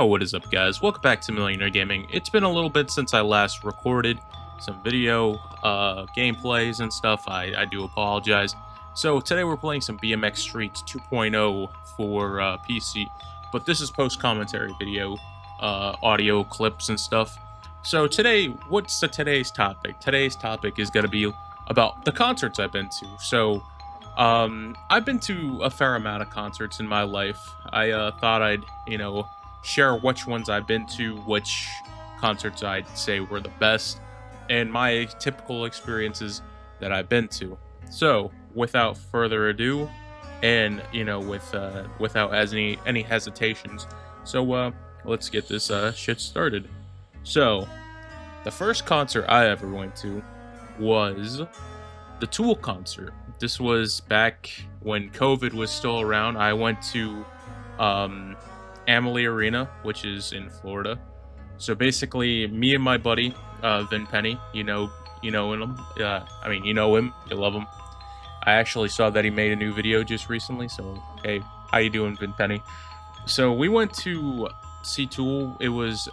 Yo, what is up, guys? Welcome back to Millionaire Gaming. It's been a little bit since I last recorded some video gameplays and stuff. I do apologize. So today we're playing some BMX Streets 2.0 for PC, but this is post-commentary video, audio clips and stuff. So today, what's today's topic? Today's topic is going to be about the concerts I've been to. So I've been to a fair amount of concerts in my life. I thought I'd, share which ones I've been to, which concerts I'd say were the best, and my typical experiences that I've been to. So, without further ado, and without any hesitations, so let's get this shit started. So, the first concert I ever went to was the Tool concert. This was back when COVID was still around. I went to Amalie Arena, which is in Florida. So basically, me and my buddy Vin Penny, you know him. You know him, you love him. I actually saw that he made a new video just recently. So hey, how you doing, Vin Penny? So we went to see Tool. It was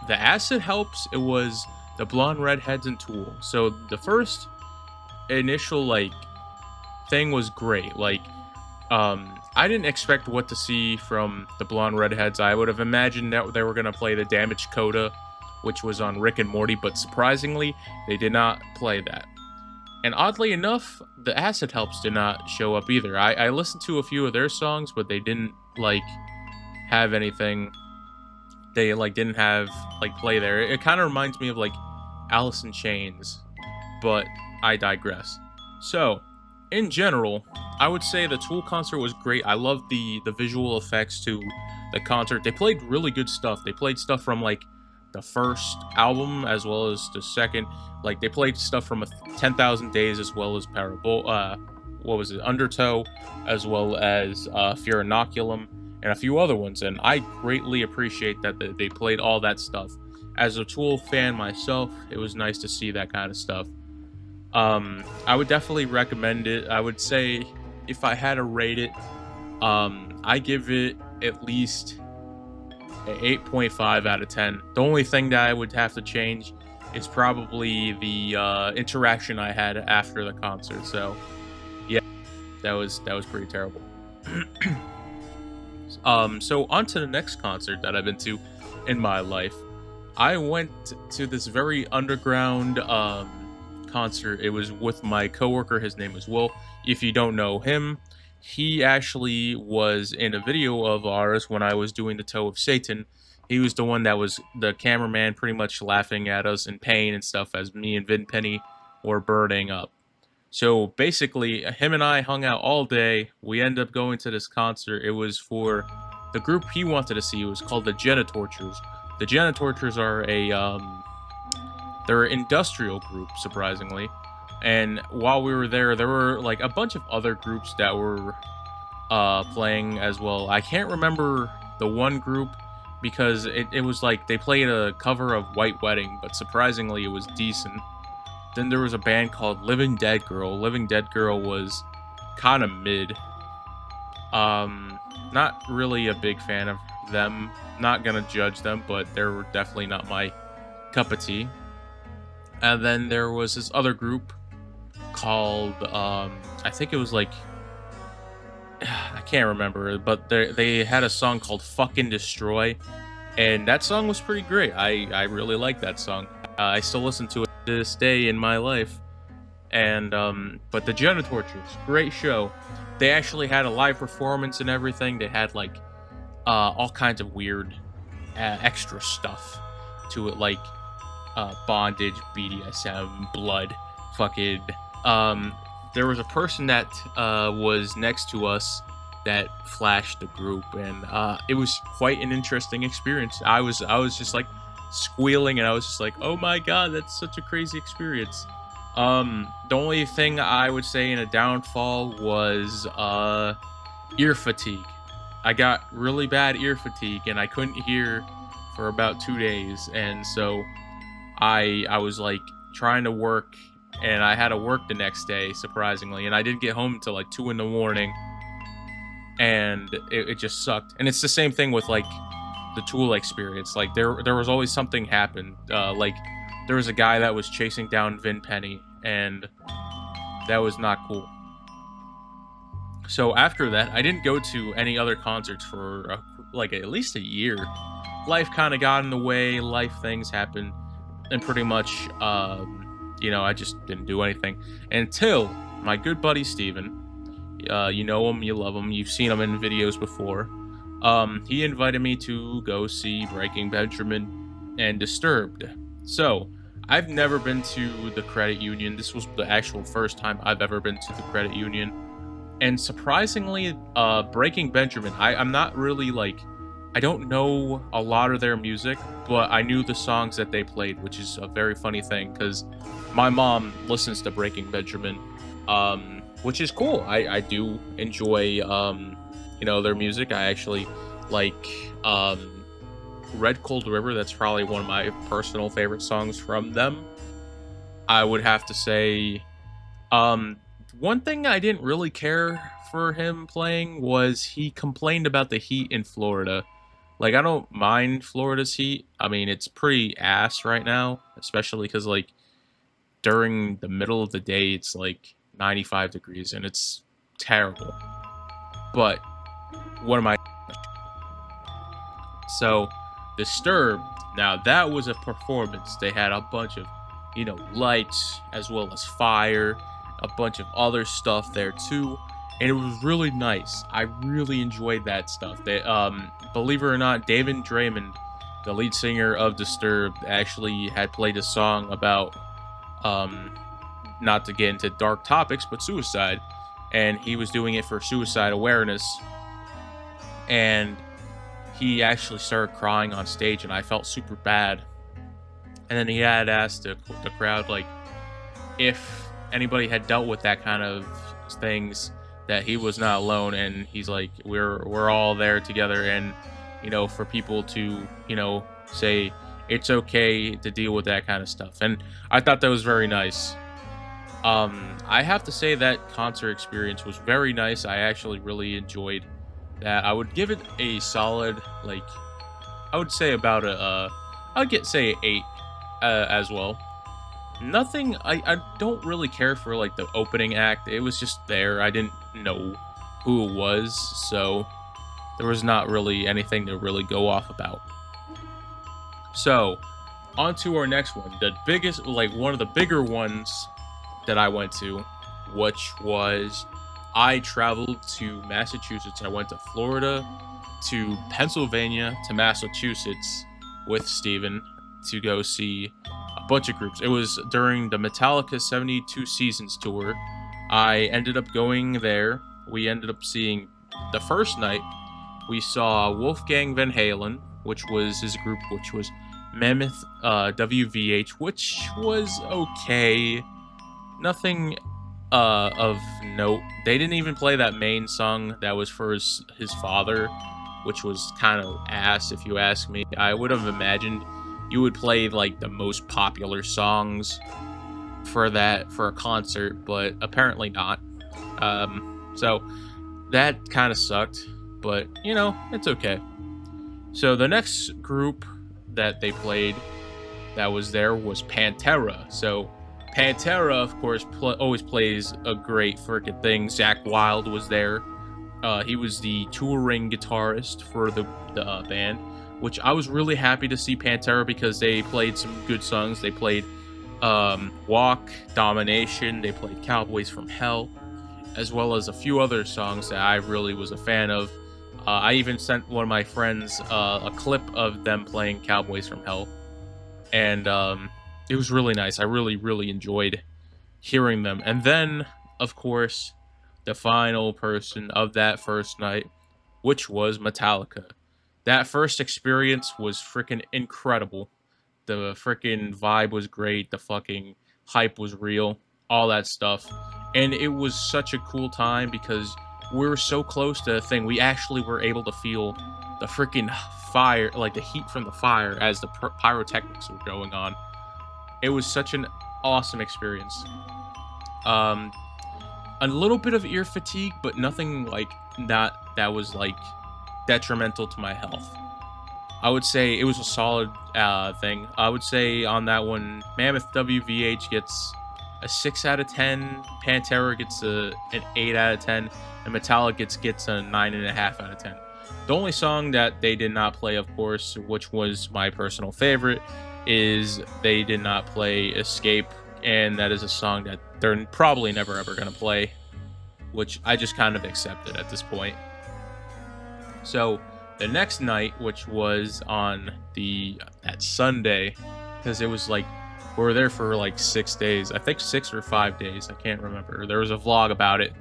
the Acid Helps. It was the Blonde Redheads and Tool. So the first initial thing was great. I didn't expect what to see from the Blonde Redheads. I would have imagined that they were going to play the Damaged Coda, which was on Rick and Morty, but surprisingly, they did not play that. And oddly enough, the Acid Helps did not show up either. I listened to a few of their songs, but they didn't have anything. They didn't have play there. It kind of reminds me of Alice in Chains, but I digress. So, in general, I would say the Tool concert was great. I loved the visual effects to the concert. They played really good stuff. They played stuff from the first album as well as the second. They played stuff from 10,000 Days as well as Undertow, as well as Fear Inoculum, and a few other ones. And I greatly appreciate that they played all that stuff. As a Tool fan myself, it was nice to see that kind of stuff. I would definitely recommend it. I would say if I had to rate it, I give it at least an 8.5 out of 10. The only thing that I would have to change is probably the interaction I had after the concert. So yeah, that was pretty terrible. So on to the next concert that I've been to in my life. I went to this very underground concert. It was with my coworker. His name is Will. If you don't know him, he actually was in a video of ours when I was doing the Toe of Satan. He was the one that was the cameraman, pretty much laughing at us in pain and stuff as me and Vin Penny were burning up. So basically, him and I hung out all day. We ended up going to this concert. It was for the group he wanted to see. It was called the Genitortures. The Genitortures are they're an industrial group, surprisingly. And while we were there were a bunch of other groups that were playing as well. I can't remember the one group because it was they played a cover of White Wedding, but surprisingly it was decent. Then there was a band called Living Dead Girl. Living Dead Girl was kind of mid. Not really a big fan of them. Not gonna judge them, but they're definitely not my cup of tea. And then there was this other group called, I think it was I can't remember, but they had a song called Fucking Destroy, and that song was pretty great. I really like that song. I still listen to it to this day in my life. And, but the Genitortures, great show. They actually had a live performance and everything. They had, all kinds of weird extra stuff to it, bondage, BDSM, blood, fucking. There was a person that was next to us that flashed the group, and it was quite an interesting experience. I was just squealing, and I was just oh my god, that's such a crazy experience. The only thing I would say in a downfall was ear fatigue. I got really bad ear fatigue, and I couldn't hear for about 2 days, and so I was trying to work, and I had to work the next day, surprisingly, and I didn't get home until 2 in the morning, and it just sucked. And it's the same thing with the Tool experience. Like there was always something happen. Like there was a guy that was chasing down Vin Penny, and that was not cool. So after that, I didn't go to any other concerts for like at least a year. Life kind of got in the way. Life things happened, and pretty much, I just didn't do anything until my good buddy Steven. You know him, you love him, you've seen him in videos before. He invited me to go see Breaking Benjamin and Disturbed. So, I've never been to the credit union. This was the actual first time I've ever been to the credit union. And surprisingly, Breaking Benjamin, I'm not really like, I don't know a lot of their music, but I knew the songs that they played, which is a very funny thing because my mom listens to Breaking Benjamin, which is cool. I do enjoy, their music. I actually like Red Cold River. That's probably one of my personal favorite songs from them. I would have to say, one thing I didn't really care for him playing was he complained about the heat in Florida. Like, I don't mind Florida's heat. I mean, it's pretty ass right now, especially because, like, during the middle of the day, it's, like, 95 degrees, and it's terrible. But, what am I... So, Disturbed, now that was a performance. They had a bunch of, lights, as well as fire, a bunch of other stuff there, too. And it was really nice. I really enjoyed that stuff. They, believe it or not, David Draymond, the lead singer of Disturbed, actually had played a song about, not to get into dark topics, but suicide. And he was doing it for suicide awareness. And he actually started crying on stage, and I felt super bad. And then he had asked the crowd, like, if anybody had dealt with that kind of things, that he was not alone, and he's like, we're all there together, and for people to say it's okay to deal with that kind of stuff. And I thought that was very nice. I have to say that concert experience was very nice. I actually really enjoyed that. I would give it a solid, like, I would say about say 8 as well. Nothing, I don't really care for, like, the opening act. It was just there. I didn't know who it was, so there was not really anything to really go off about. So, on to our next one. The biggest, like, one of the bigger ones that I went to, which was, I traveled to Massachusetts. I went to Florida, to Pennsylvania, to Massachusetts with Steven to go see a bunch of groups. It was during the Metallica 72 Seasons tour. I ended up going there. We ended up seeing, the first night, we saw Wolfgang Van Halen, which was his group, which was Mammoth WVH, which was okay. Nothing of note. They didn't even play that main song that was for his father, which was kind of ass, if you ask me. I would have imagined you would play, like, the most popular songs for a concert, but apparently not. So that kind of sucked, but it's okay. So the next group that they played that was there was Pantera. So Pantera, of course, always plays a great freaking thing. Zakk Wylde was there. He was the touring guitarist for the band, which I was really happy to see Pantera because they played some good songs. They played Walk, Domination, they played Cowboys from Hell, as well as a few other songs that I really was a fan of. I even sent one of my friends a clip of them playing Cowboys from Hell, and it was really nice. I really, really enjoyed hearing them. And then, of course, the final person of that first night, which was Metallica. That first experience was freaking incredible. The freaking vibe was great. The fucking hype was real. All that stuff. And it was such a cool time because we were so close to the thing. We actually were able to feel the freaking fire, like the heat from the fire as the pyrotechnics were going on. It was such an awesome experience. A little bit of ear fatigue, but nothing like that was like detrimental to my health. I would say it was a solid thing. I would say on that one, Mammoth WVH gets a 6 out of 10, Pantera gets an 8 out of 10, and Metallica gets a 9.5 out of 10. The only song that they did not play, of course, which was my personal favorite, is they did not play Escape, and that is a song that they're probably never ever going to play, which I just kind of accepted at this point. So the next night, which was on that Sunday, because it was like we were there for like 6 days. I think 6 or 5 days. I can't remember. There was a vlog about it.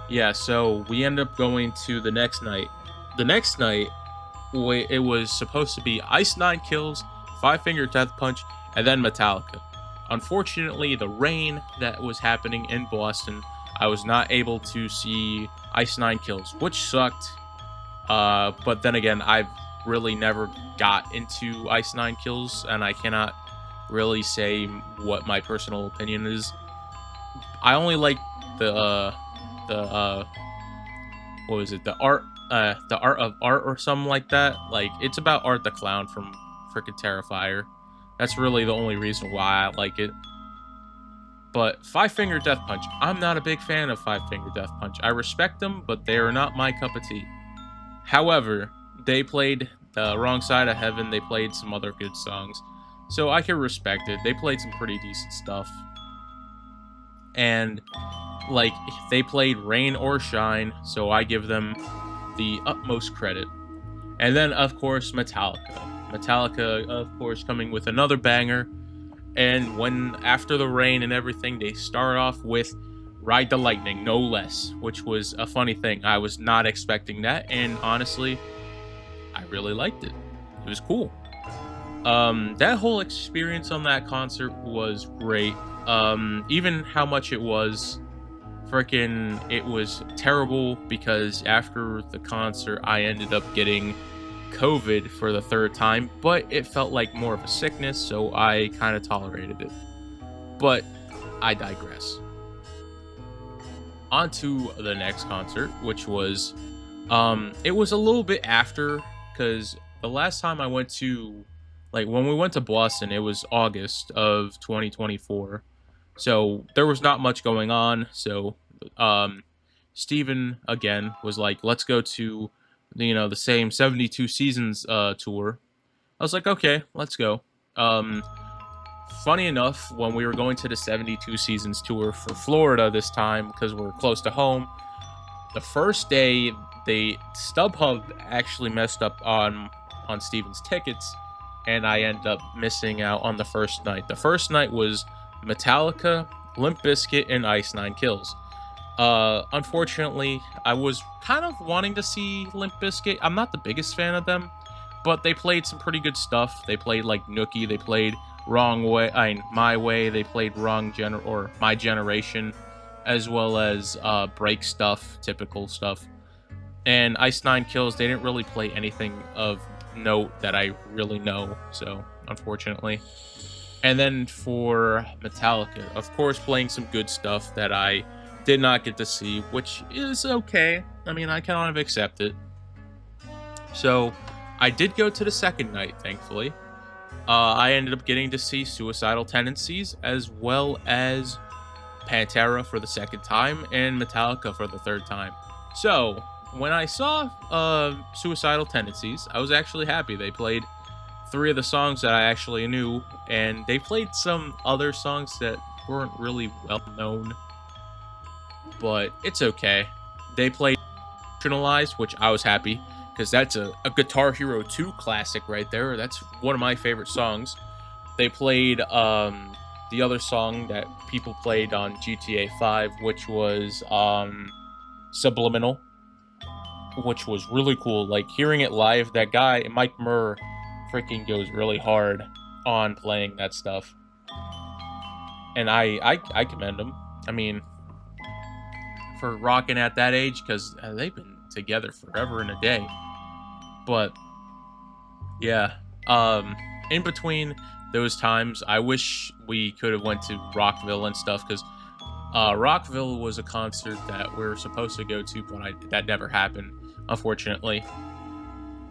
Yeah, so we ended up going to the next night. The next night, it was supposed to be Ice Nine Kills, Five Finger Death Punch, and then Metallica. Unfortunately, the rain that was happening in Boston, I was not able to see Ice Nine Kills, which sucked. But then again, I've really never got into Ice Nine Kills, and I cannot really say what my personal opinion is. I only like the what was it? The art of art or something like that. Like, it's about Art the Clown from freaking Terrifier. That's really the only reason why I like it. But Five Finger Death Punch, I'm not a big fan of Five Finger Death Punch. I respect them, but they are not my cup of tea. However, they played the Wrong Side of Heaven. They played some other good songs, so I can respect it. They played some pretty decent stuff. And like, they played Rain or Shine, so I give them the utmost credit. And then, of course, Metallica, of course, coming with another banger. And when, after the rain and everything, they start off with Ride the Lightning, no less, which was a funny thing. I was not expecting that, and honestly, I really liked it. It was cool. That whole experience on that concert was great. Even how much it was, it was terrible, because after the concert, I ended up getting COVID for the 3rd time, but it felt like more of a sickness, so I kind of tolerated it. But I digress. On to the next concert, which was, it was a little bit after, because the last time I went to, like, when we went to Boston, it was August of 2024, so there was not much going on. So Steven again was like, let's go to the same 72 Seasons tour. I was like, okay, let's go. Funny enough, when we were going to the 72 Seasons tour for Florida this time, because we're close to home, the first day, StubHub actually messed up on Steven's tickets, and I ended up missing out on the first night. The first night was Metallica, Limp Bizkit, and Ice Nine Kills. Unfortunately, I was kind of wanting to see Limp Bizkit. I'm not the biggest fan of them, but they played some pretty good stuff. They played like Nookie, they played My Way, they played My Generation, as well as break stuff, typical stuff. And Ice Nine Kills, they didn't really play anything of note that I really know, so unfortunately. And then for Metallica, of course, playing some good stuff that I did not get to see, which is okay. I mean, I kind of accept it. So I did go to the second night, thankfully. I ended up getting to see Suicidal Tendencies, as well as Pantera for the 2nd time, and Metallica for the 3rd time. So when I saw Suicidal Tendencies, I was actually happy. They played 3 of the songs that I actually knew, and they played some other songs that weren't really well known, but it's okay. They played Emotionalized, which I was happy, because that's a Guitar Hero 2 classic right there. That's one of my favorite songs. They played the other song that people played on GTA 5, which was Subliminal, which was really cool. Like, hearing it live, that guy, Mike Murr, freaking goes really hard on playing that stuff. And I commend him. I mean, for rocking at that age, because they've been together forever and a day. But yeah, in between those times, I wish we could have went to Rockville and stuff, because Rockville was a concert that we were supposed to go to, but that never happened, unfortunately.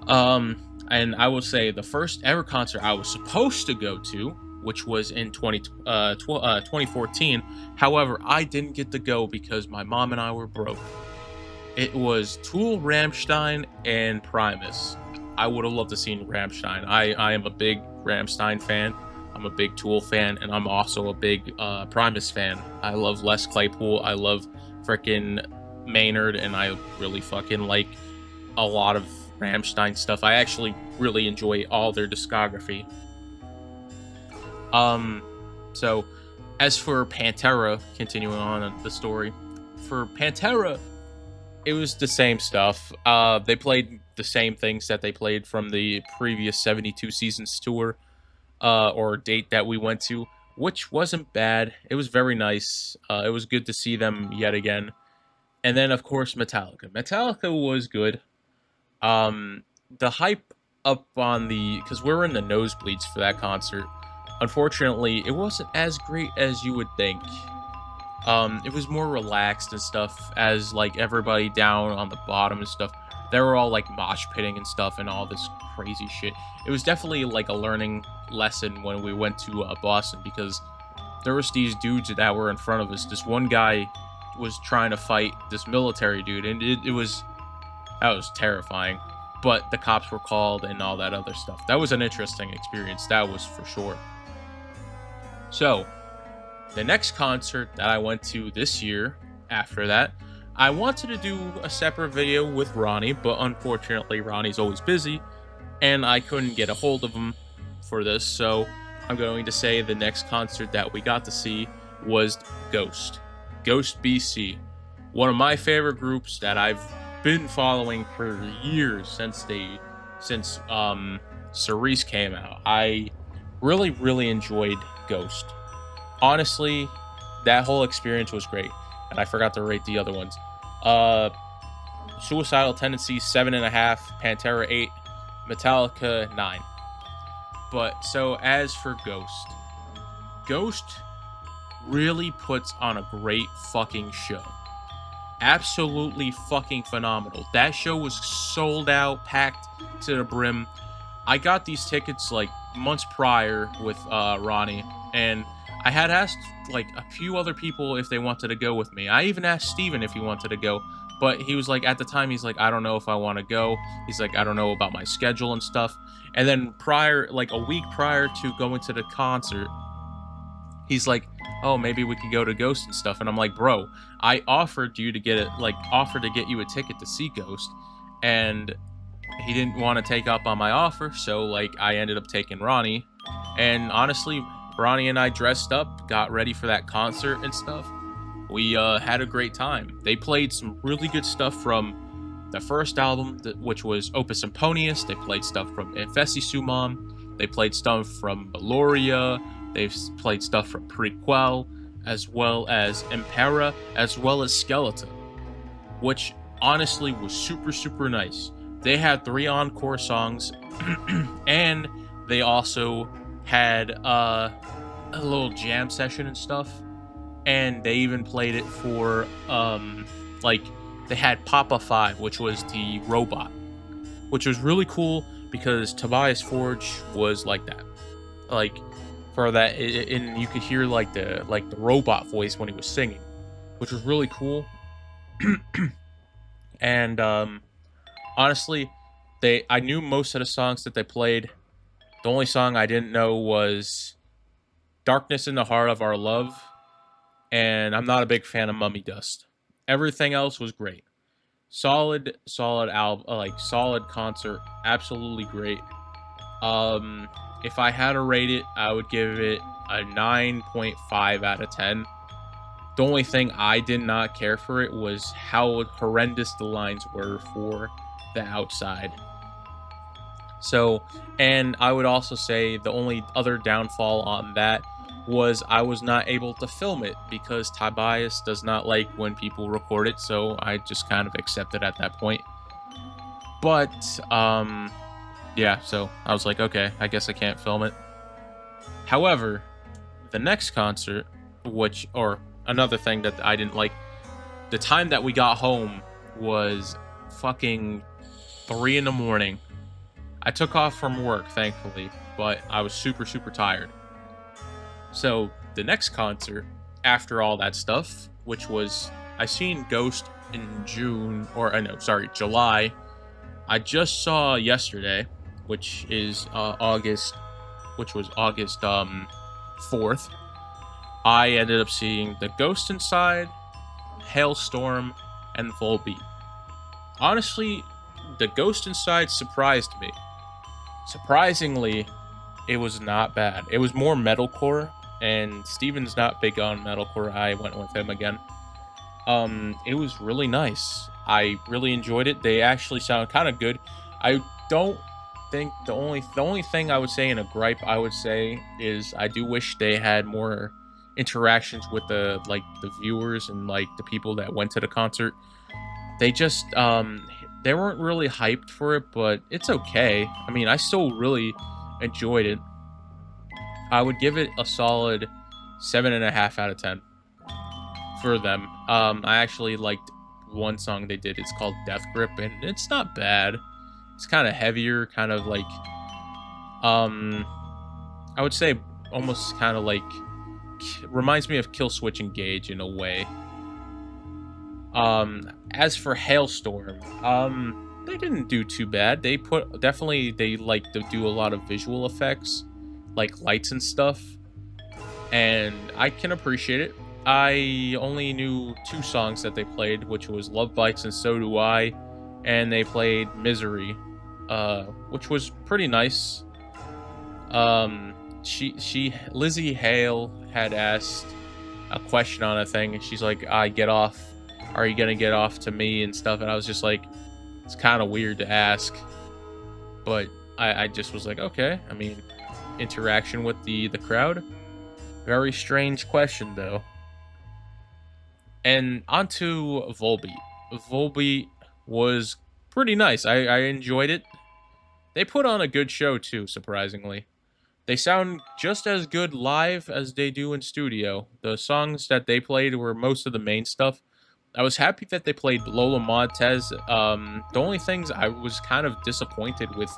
And I will say the first ever concert I was supposed to go to, which was in 2014. However, I didn't get to go because my mom and I were broke. It was Tool, Rammstein, and Primus. I would have loved to seen Rammstein. I am a big Rammstein fan. I'm a big Tool fan, and I'm also a big Primus fan. I love Les Claypool. I love freaking Maynard, and I really fucking like a lot of Rammstein stuff. I actually really enjoy all their discography. Um, so as for Pantera, continuing on the story, for Pantera, it was the same stuff. They played the same things that they played from the previous 72 seasons tour, or date that we went to, which wasn't bad. It was very nice. It was good to see them yet again. And then, of course, Metallica. Metallica was good. The hype up on because we were in the nosebleeds for that concert. Unfortunately, it wasn't as great as you would think. It was more relaxed and stuff, as like everybody down on the bottom and stuff, they were all like mosh pitting and stuff and all this crazy shit. It was definitely like a learning lesson when we went to Boston, because there was these dudes that were in front of us. This one guy was trying to fight this military dude, and that was terrifying. But the cops were called and all that other stuff. That was an interesting experience, that was for sure. So the next concert that I went to this year, after that, I wanted to do a separate video with Ronnie, but unfortunately Ronnie's always busy, and I couldn't get a hold of him for this, so I'm going to say the next concert that we got to see was Ghost BC, one of my favorite groups that I've been following for years, since Cerise came out. I really enjoyed Ghost. Honestly, that whole experience was great, and I forgot to rate the other ones. Suicidal Tendencies 7.5, Pantera 8, Metallica 9. But so as for Ghost really puts on a great fucking show. Absolutely fucking phenomenal. That show was sold out, packed to the brim. I got these tickets like months prior with Ronnie, and I had asked like a few other people if they wanted to go with me. I even asked Steven if he wanted to go, but he was like, at the time, he's like, I don't know if I want to go. He's like, I don't know about my schedule and stuff. And then like a week prior to going to the concert, he's like, oh, maybe we could go to Ghost and stuff. And I'm like, bro, I offered to get you a ticket to see Ghost, and he didn't want to take up on my offer. So like I ended up taking Ronnie, and honestly, Ronnie and I dressed up, got ready for that concert and stuff. We had a great time. They played some really good stuff from the first album, which was Opus Imponius. They played stuff from Infesti Sumam. They played stuff from Meloria. They've played stuff from Prequel, as well as Impera, as well as Skeleton, which honestly was super nice. They had 3 encore songs, and they also had a little jam session and stuff. And they even played it for like they had Papa 5, which was the robot, which was really cool because Tobias Forge was like that. Like for that, and you could hear like the robot voice when he was singing, which was really cool. And honestly, I knew most of the songs that they played. The only song I didn't know was Darkness in the Heart of Our Love, and I'm not a big fan of Mummy Dust. Everything else was great. Solid album, like solid concert, absolutely great. If I had to rate it, I would give it a 9.5 out of 10. The only thing I did not care for it was how horrendous the lines were for the outside. So, and I would also say the only other downfall on that was I was not able to film it because Tobias does not like when people record it, so I just kind of accepted at that point. But, yeah, so I was like, okay, I guess I can't film it. However, the next concert, or another thing that I didn't like, the time that we got home was fucking 3 in the morning. I took off from work, thankfully, but I was super, super tired. So the next concert, after all that stuff, which was I seen Ghost in June, or I know, sorry, July. I just saw yesterday, which is August, which was August 4th. I ended up seeing the Ghost Inside, Halestorm, and Volbeat. Honestly, the Ghost Inside surprised me. Surprisingly, it was not bad. It was more metalcore, and Steven's not big on metalcore. I went with him again. It was really nice. I really enjoyed it. They actually sound kind of good. I don't think the only thing I would say in a gripe I would say is I do wish they had more interactions with the viewers and like the people that went to the concert. They just they weren't really hyped for it, but it's okay. I mean, I still really enjoyed it. I would give it a solid 7.5 out of 10 for them. I actually liked one song they did. It's called Death Grip, and it's not bad. It's kind of heavier, kind of like I would say almost kind of like reminds me of Kill Switch Engage in a way. As for Halestorm, they didn't do too bad. They like to do a lot of visual effects, like lights and stuff, and I can appreciate it. I only knew 2 songs that they played, which was Love Bites and So Do I, and they played Misery, which was pretty nice. Lizzie Hale had asked a question on a thing, and she's like, "I get off. Are you gonna get off to me and stuff?" And I was just like, it's kind of weird to ask, but I just was like, okay. I mean, interaction with the crowd. Very strange question though. And onto Volbeat. Volbeat was pretty nice. I enjoyed it. They put on a good show too, surprisingly. They sound just as good live as they do in studio. The songs that they played were most of the main stuff. I was happy that they played Lola Montez. The only things I was kind of disappointed with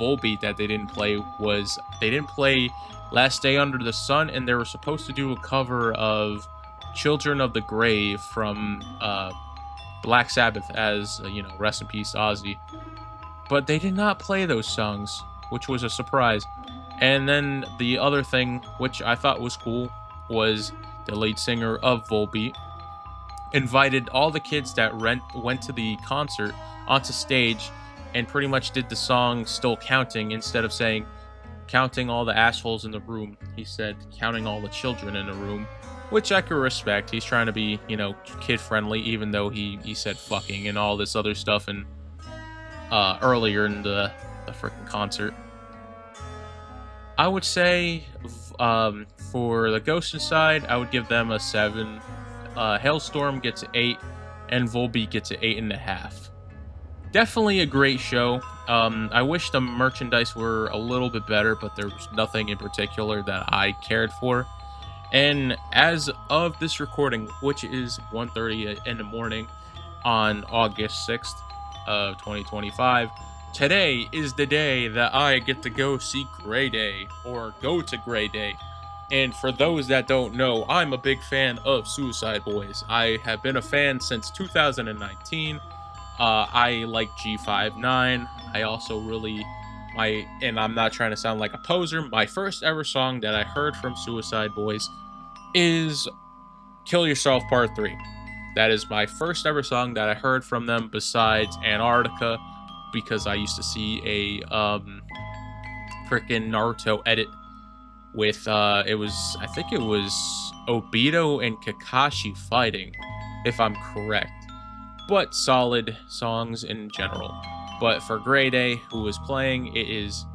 Volbeat that they didn't play was they didn't play Last Day Under the Sun, and they were supposed to do a cover of Children of the Grave from Black Sabbath, as rest in peace Ozzy. But they did not play those songs, which was a surprise. And then the other thing, which I thought was cool, was the lead singer of Volbeat invited all the kids that went to the concert onto stage and pretty much did the song Still Counting. Instead of saying counting all the assholes in the room, he said counting all the children in the room, which I could respect. He's trying to be, kid friendly, even though he said fucking and all this other stuff and earlier in the freaking concert. I would say for the Ghost Inside, I would give them a 7. Halestorm gets 8, and Volbeat gets 8.5. Definitely a great show. I wish the merchandise were a little bit better, but there was nothing in particular that I cared for. And as of this recording, which is 1:30 in the morning on August 6th of 2025, today is the day that I get to go see Grey Day, or go to Grey Day. And for those that don't know, I'm a big fan of Suicide Boys. I have been a fan since 2019. I like G59. I also and I'm not trying to sound like a poser, my first ever song that I heard from Suicide Boys is Kill Yourself Part 3. That is my first ever song that I heard from them besides Antarctica, because I used to see a freaking Naruto edit with I think it was Obito and Kakashi fighting, if I'm correct. But solid songs in general. But for Grey Day, who is playing, it is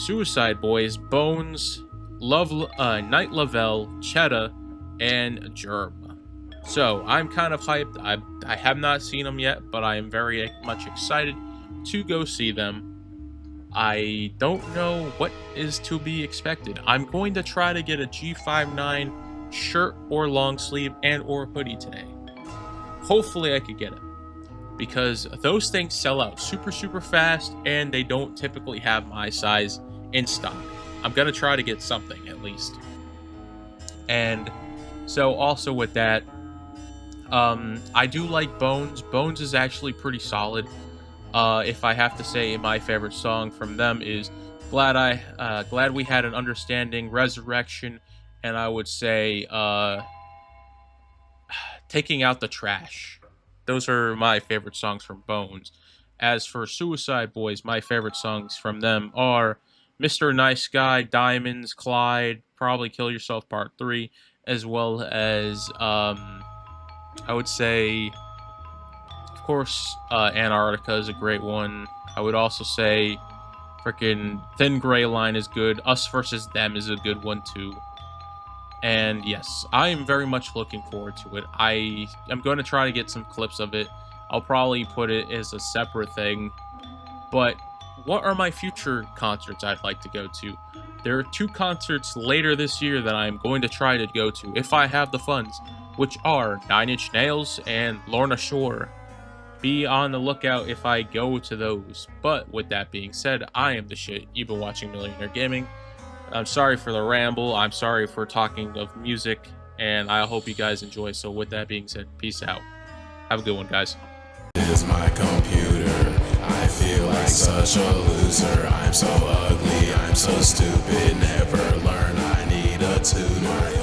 Suicide Boys, Bones, Night Lavelle, Cheetah, and Germ. So I'm kind of hyped. I have not seen them yet, but I am very much excited to go see them. I don't know what is to be expected. I'm going to try to get a G59 shirt or long sleeve and or hoodie today. Hopefully I could get it. because those things sell out super fast and they don't typically have my size in stock. I'm gonna try to get something at least. And so also with that, I do like Bones. Bones is actually pretty solid. If I have to say, my favorite song from them is Glad We Had an Understanding, Resurrection, and I would say Taking Out the Trash. Those are my favorite songs from Bones. As for Suicide Boys, my favorite songs from them are Mr. Nice Guy, Diamonds, Clyde, Probably Kill Yourself Part 3, as well as I would say, of course, Antarctica is a great one. I would also say freaking Thin Gray Line is good. Us versus Them is a good one too. And yes, I am very much looking forward to it. I am going to try to get some clips of it. I'll probably put it as a separate thing. But what are my future concerts I'd like to go to? There are 2 concerts later this year that I'm going to try to go to if I have the funds, which are 9 Inch Nails and Lorna Shore. Be on the lookout if I go to those. But with that being said, I am the shit. You've been watching Millionaire Gaming. I'm sorry for the ramble. I'm sorry for talking of music, and I hope you guys enjoy. So with that being said, peace out. Have a good one, guys. Is my computer. I feel like such a loser. I'm so ugly, I'm so stupid, never learn. I need a tutor.